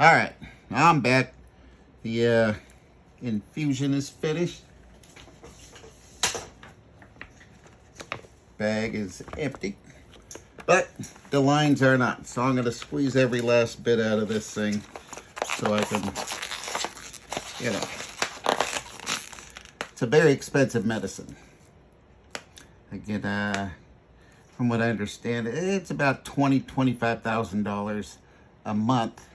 All right, I'm back. The infusion is finished. Bag is empty, but the lines are not. So I'm going to squeeze every last bit out of this thing so I can, it's a very expensive medicine. Again, from what I understand, it's about $25,000 a month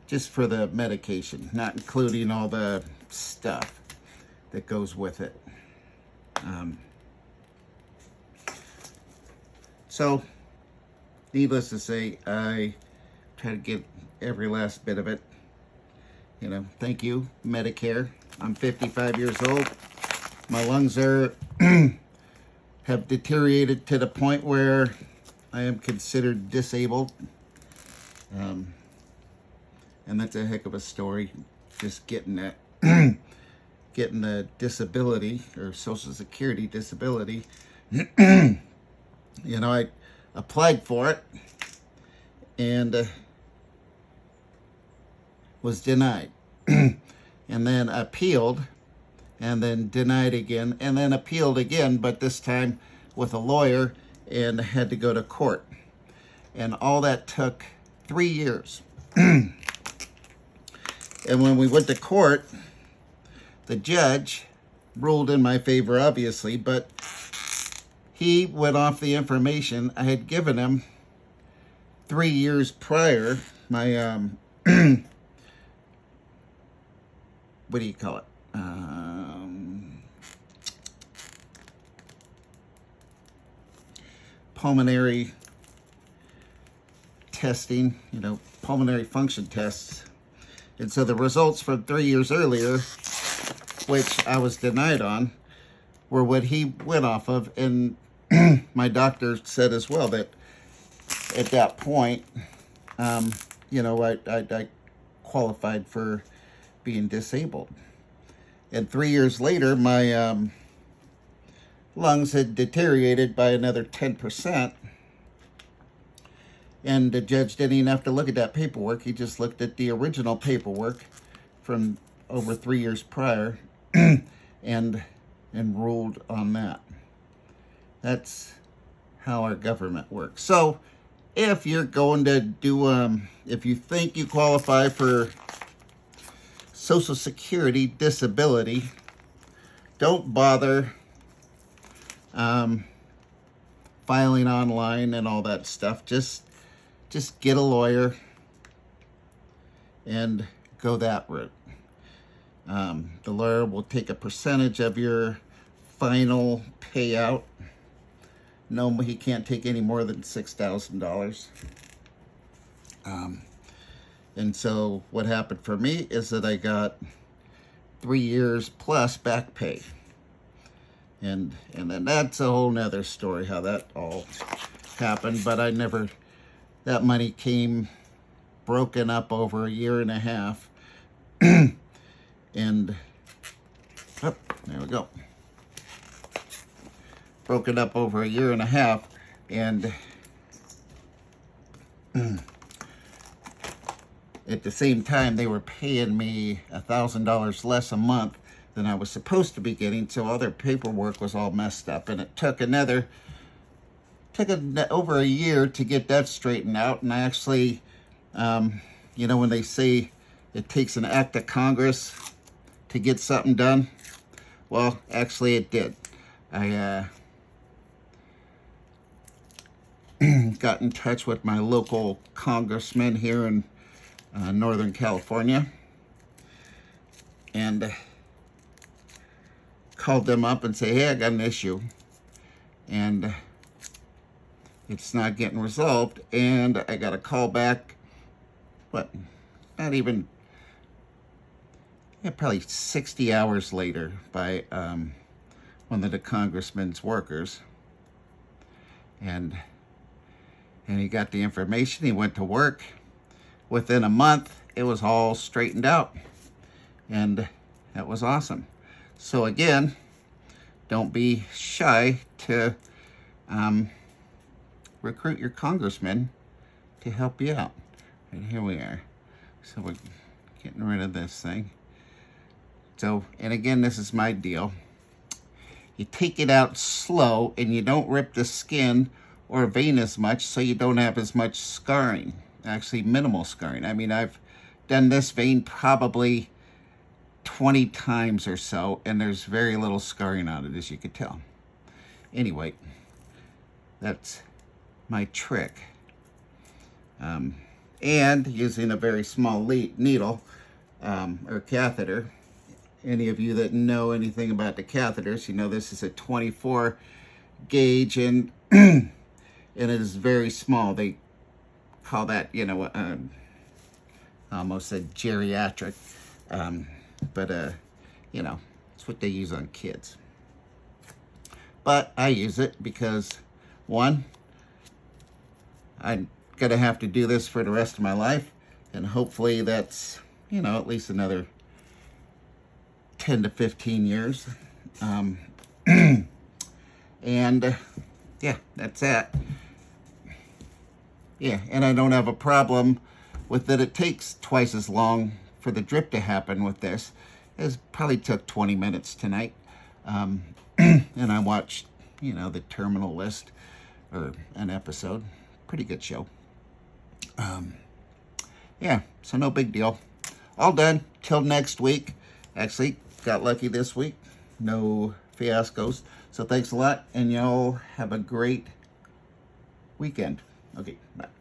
just for the medication, not including all the stuff that goes with it. So, needless to say, I try to get every last bit of it. Thank you, Medicare. I'm 55 years old. My lungs are have deteriorated to the point where I am considered disabled. And that's a heck of a story, just getting that, getting the disability or Social Security disability. I applied for it and was denied, and then appealed, and then denied again, and then appealed again, but this time with a lawyer, and had to go to court. And all that took 3 years. And when we went to court, the judge ruled in my favor, obviously, but he went off the information I had given him 3 years prior. My, what do you call it? Pulmonary testing, pulmonary function tests. And so the results from 3 years earlier, which I was denied on, were what he went off of. And my doctor said as well that at that point, I qualified for being disabled. And 3 years later, my lungs had deteriorated by another 10%. And the judge didn't even have to look at that paperwork. He just looked at the original paperwork from over 3 years prior and ruled on that. That's how our government works. So if you're going to do, if you think you qualify for Social Security disability, don't bother filing online and all that stuff. Just get a lawyer and go that route. The lawyer will take a percentage of your final payout. No, he can't take any more than $6,000. And so what happened for me is that I got 3 years plus back pay. And then that's a whole nother story how that all happened. But that money came broken up over a year and a half. And, there we go. Broken up over a year and a half. And at the same time, they were paying me $1,000 less a month than I was supposed to be getting. So all their paperwork was all messed up. And it took over a year to get that straightened out. And I actually, when they say it takes an act of Congress to get something done, well, actually it did. I got in touch with my local congressman here in Northern California and called them up and say, hey, I got an issue. And it's not getting resolved, and I got a call back, probably 60 hours later by one of the congressman's workers. And he got the information, he went to work. Within a month, it was all straightened out, and that was awesome. So again, don't be shy to recruit your congressman to help you out. And here we are. So we're getting rid of this thing. So, and again, this is my deal. You take it out slow and you don't rip the skin or vein as much, so you don't have as much scarring. Actually, minimal scarring. I mean, I've done this vein probably 20 times or so, and there's very little scarring on it, as you could tell. Anyway, that's my trick. And using a very small needle or catheter. Any of you that know anything about the catheters, you know this is a 24 gauge and and it is very small. They call that, you know, almost a geriatric, but you know, it's what they use on kids. But I use it because, one, I'm gonna have to do this for the rest of my life, and hopefully that's, you know, at least another 10 to 15 years. And yeah, that's that. Yeah, and I don't have a problem with that. It takes twice as long for the drip to happen with this. It probably took 20 minutes tonight. And I watched, you know, the Terminal List, or an episode. Pretty good show. Yeah, so no big deal. All done till next week. Actually, got lucky this week. No fiascos. So thanks a lot, and y'all have a great weekend. Okay, bye.